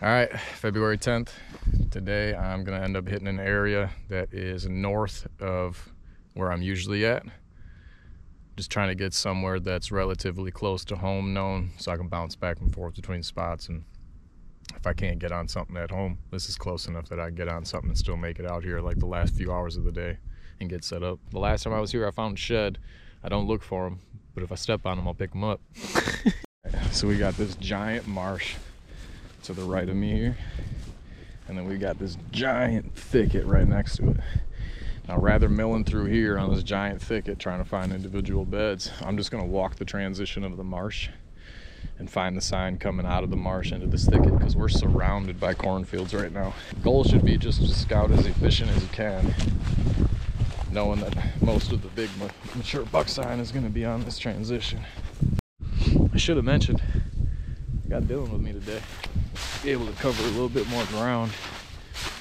All right, February 10th. Today I'm gonna end up hitting an area that is north of where I'm usually at. Just trying to get somewhere that's relatively close to home known so I can bounce back and forth between spots. And if I can't get on something at home, this is close enough that I can get on something and still make it out here like the last few hours of the day and get set up. The last time I was here, I found a shed. I don't look for them, but if I step on them, I'll pick them up. So we got this giant marsh to the right of me here, and then we got this giant thicket right next to it. Now, rather milling through here on this giant thicket trying to find individual beds, I'm just going to walk the transition of the marsh and find the sign coming out of the marsh into this thicket, because we're surrounded by cornfields right now. The goal should be just to scout as efficient as you can, knowing that most of the big mature buck sign is going to be on this transition. I should have mentioned, I got Dylan with me today. Be able to cover a little bit more ground,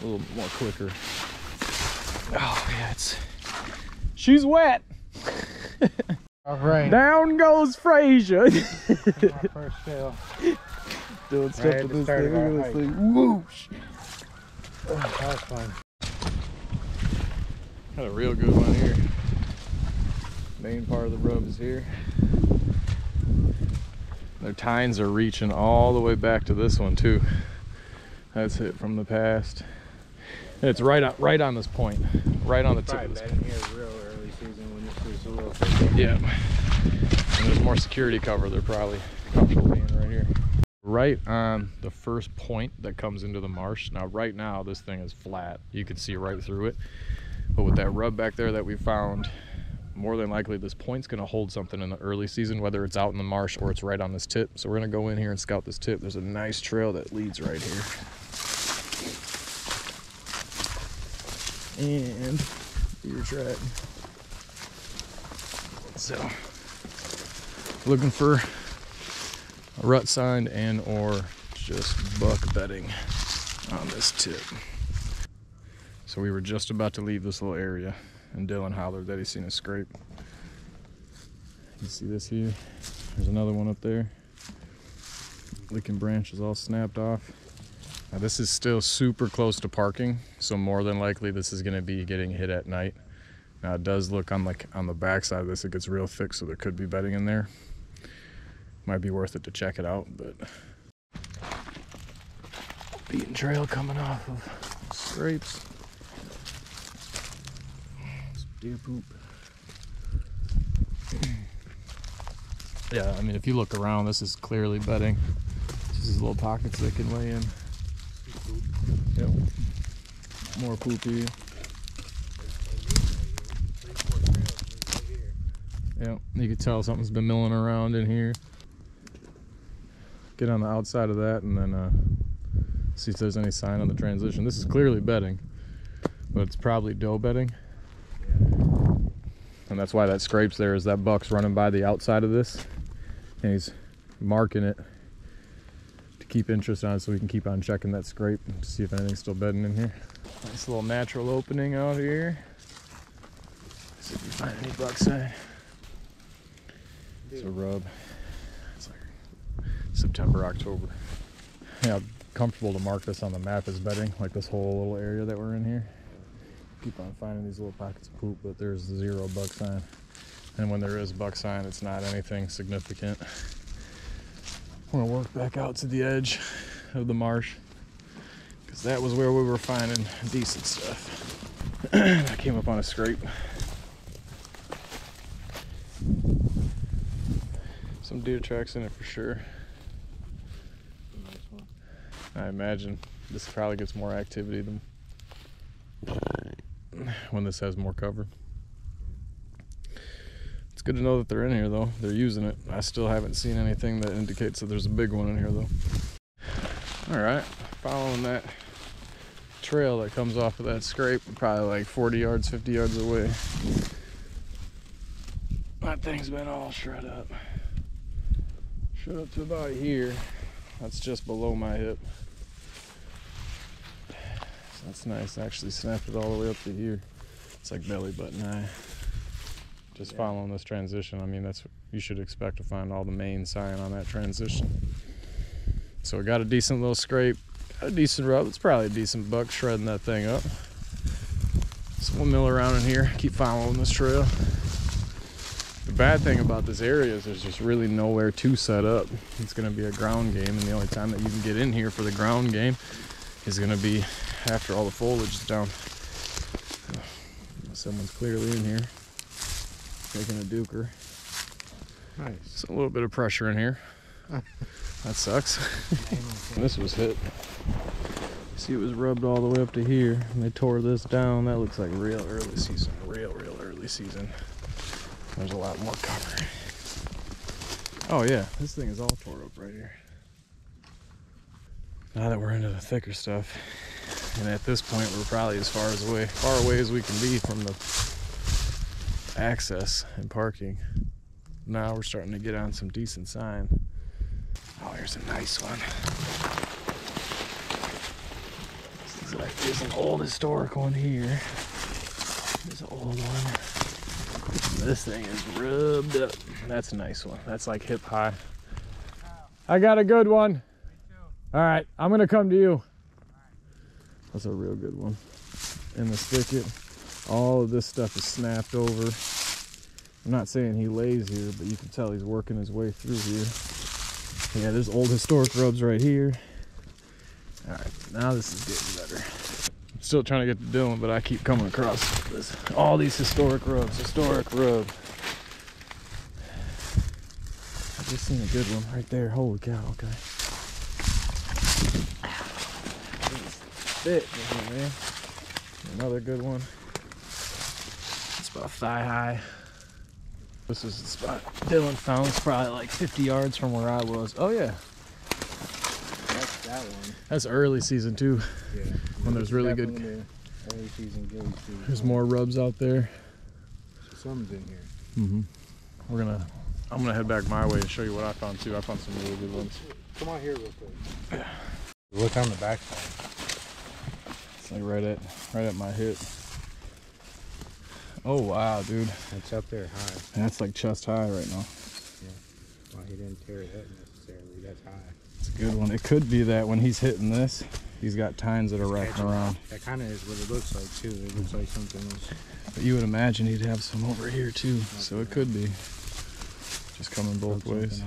a little more quicker. Oh yeah, she's wet. All right. Down goes Frazier. First fill. Doing stuff with this thing. Look at this thing. Whoosh. Oh, that was fun. Got a real good one here. Main part of the rub is here. Their tines are reaching all the way back to this one too. That's it from the past. And it's right on this point, right on the tip of this point. Here real early season when this was a little thicker. Yeah. And there's more security cover. They're probably comfortable being right here. Right on the first point that comes into the marsh. Now, right now, this thing is flat. You can see right through it. But with that rub back there that we found, more than likely this point's going to hold something in the early season, whether it's out in the marsh or it's right on this tip. So we're going to go in here and scout this tip. There's a nice trail that leads right here. And deer track. So looking for a rut sign and or just buck bedding on this tip. So we were just about to leave this little area and Dylan hollered that he's seen a scrape. You see this here? There's another one up there. Licking branch is all snapped off. Now this is still super close to parking, so more than likely this is going to be getting hit at night. Now it does look on the back side of this, it gets real thick, so there could be bedding in there. Might be worth it to check it out, but beaten trail coming off of scrapes. Some deer poop. Yeah, I mean, if you look around, this is clearly bedding. Just these little pockets they can lay in. Yep. More poopy. Yep, you can tell something's been milling around in here. Get on the outside of that and then see if there's any sign on the transition. This is clearly bedding, but it's probably doe bedding. And that's why that scrapes there, is that buck's running by the outside of this and he's marking it to keep interest on it, so we can keep on checking that scrape to see if anything's still bedding in here. Nice little natural opening out here. See if we find any buck sign. It's a rub. It's like September, October. Yeah, comfortable to mark this on the map as bedding, like this whole little area that we're in here. Keep on finding these little pockets of poop, but there's 0 buck sign. And when there is buck sign, it's not anything significant. I'm gonna work back out to the edge of the marsh, because that was where we were finding decent stuff. I came up on a scrape. Some deer tracks in it for sure. I imagine this probably gets more activity than when this has more cover. It's good to know that they're in here though. They're using it. I still haven't seen anything that indicates that there's a big one in here though. All right, following that trail that comes off of that scrape, probably like 40 yards, 50 yards away. That thing's been all shred up. Shred up to about here. That's just below my hip. So that's nice. I actually snapped it all the way up to here. It's like belly button high. Just following this transition, I mean, that's what you should expect to find all the main sign on that transition. So we got a decent little scrape. Got a decent rub. It's probably a decent buck shredding that thing up. So we'll mill around in here, keep following this trail. The bad thing about this area is there's just really nowhere to set up. It's going to be a ground game, and the only time that you can get in here for the ground game is going to be after all the foliage is down. Someone's clearly in here taking a duker. Nice. So a little bit of pressure in here. That sucks. This was hit. See, it was rubbed all the way up to here, and they tore this down. That looks like real early season. Real early season. There's a lot more cover. Oh yeah, this thing is all tore up right here. Now that we're into the thicker stuff, and at this point we're probably as far away as we can be from the access and parking. Now we're starting to get on some decent sign. Oh, here's a nice one. There's an old historic one here. There's an old one. This thing is rubbed up. That's a nice one. That's like hip high. I got a good one. Me too. All right, I'm gonna come to you. That's a real good one. In the thicket, all of this stuff is snapped over. I'm not saying he lays here, but you can tell he's working his way through here. Yeah, there's old historic rubs right here. All right, now this is getting better. I'm still trying to get to Dylan, but I keep coming across this, all these historic rubs. Historic rub. I just seen a good one right there. Holy cow! Okay. Fit, man. Another good one. It's about thigh high. This is the spot Dylan found. It's probably like 50 yards from where I was. Oh yeah. That's that one. That's early season too. Yeah. When there's really good. Early season, gilly season. There's more rubs out there. Some's in here. Mm-hmm. I'm gonna head back my way and show you what I found too. I found some really good ones. Come on here real quick. Look on the backside. It's like right at my hip. Oh wow, dude. It's up there high. That's like chest high right now. Yeah. Well, he didn't tear it up necessarily. That's high. It's a good one. It could be that when he's hitting this, he's got tines that are wrapping around. That kind of is what it looks like too. It looks like something else. But you would imagine he'd have some over here too. So it could be. Just coming both ways.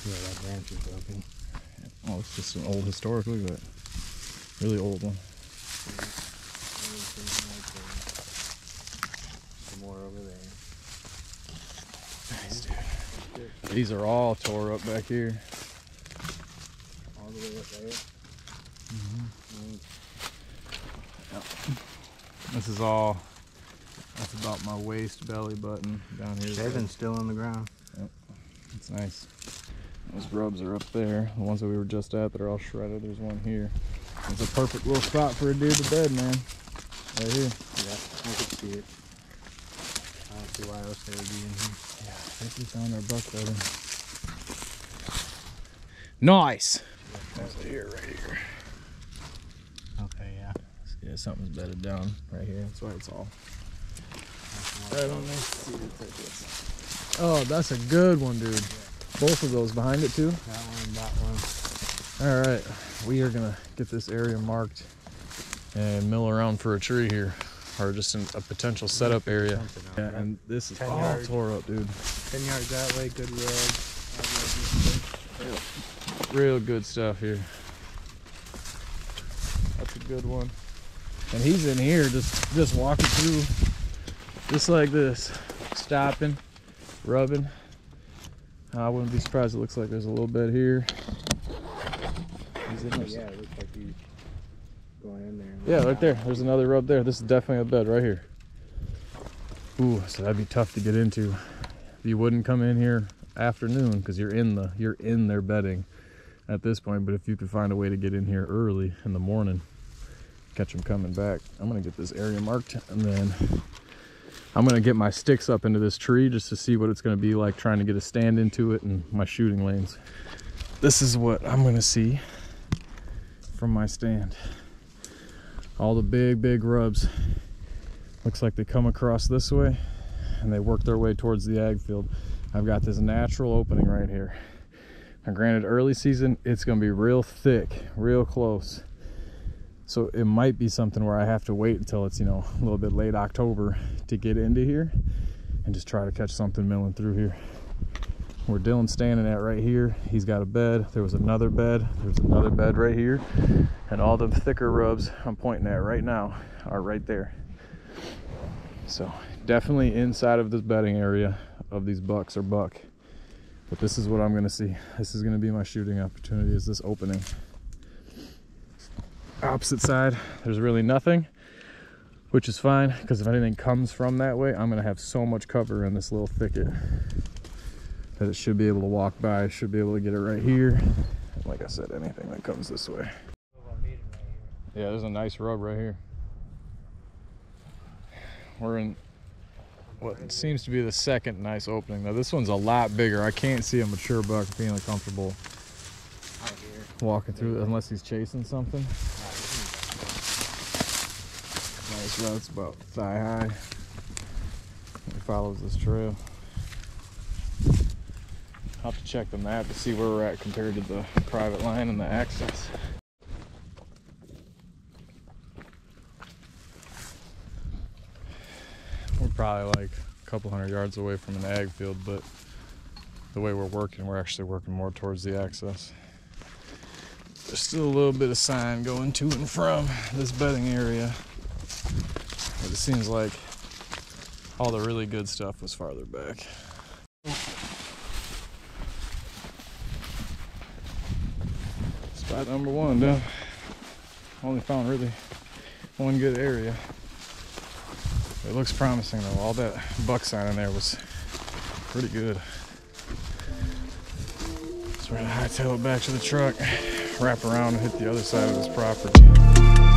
Yeah, that branch is broken. Oh, it's just an old historic. Look at that. Really old one. Some more over there. Nice, dude. These are all tore up back here. All the way up there. Yep. This is all. That's about my waist, belly button down here. Seven's still on the ground. Yep. It's nice. Those rubs are up there. The ones that we were just at that are all shredded. There's one here. It's a perfect little spot for a deer to bed, man. Right here. Yeah, I can see it. I don't see why else they would be in here. Yeah, I think we found our buck bedding. Nice! That's a deer right here. Okay, yeah. Yeah, something's bedded down right here. That's why it's all right on there. Oh, that's a good one, dude. Both of those behind it too? That one and that one. All right, we are gonna get this area marked and mill around for a tree here, or just a potential setup area. Yeah, and this is all tore up, dude. 10 yards that way, good road. Real good stuff here. That's a good one. And he's in here just walking through, just like this, stopping, rubbing. I wouldn't be surprised. It looks like there's a little bed here. He's in there. Yeah, it looks like he's going in there. Yeah, right there. There's another rub there. This is definitely a bed right here. Ooh, so that'd be tough to get into. You wouldn't come in here afternoon because you're in their bedding at this point. But if you could find a way to get in here early in the morning, catch them coming back. I'm gonna get this area marked, and then I'm gonna get my sticks up into this tree just to see what it's gonna be like trying to get a stand into it and my shooting lanes. This is what I'm gonna see from my stand. All the big rubs. Looks like they come across this way and they work their way towards the ag field. I've got this natural opening right here. Now granted, early season, it's gonna be real thick, real close. So it might be something where I have to wait until it's, you know, a little bit late October to get into here and just try to catch something milling through here. Where Dylan's standing at right here, he's got a bed. There was another bed. There's another bed right here. And all the thicker rubs I'm pointing at right now are right there. So definitely inside of this bedding area of these bucks or buck. But this is what I'm gonna see. This is gonna be my shooting opportunity, is this opening. Opposite side, there's really nothing, which is fine, because if anything comes from that way, I'm gonna have so much cover in this little thicket that it should be able to walk by. Should be able to get it right here. Like I said, anything that comes this way. Yeah, there's a nice rub right here. We're in what seems to be the second nice opening. Now this one's a lot bigger. I can't see a mature buck feeling comfortable walking through it unless he's chasing something. Nice rub, it's about thigh high. He follows this trail. I'll have to check the map to see where we're at compared to the private line and the access. We're probably like a couple hundred yards away from an ag field, but the way we're working, we're actually working more towards the access. There's still a little bit of sign going to and from this bedding area, but it seems like all the really good stuff was farther back. Spot number one done. Only found really one good area. It looks promising though. All that buck sign in there was pretty good. So we're gonna hightail it back to the truck, wrap around and hit the other side of this property.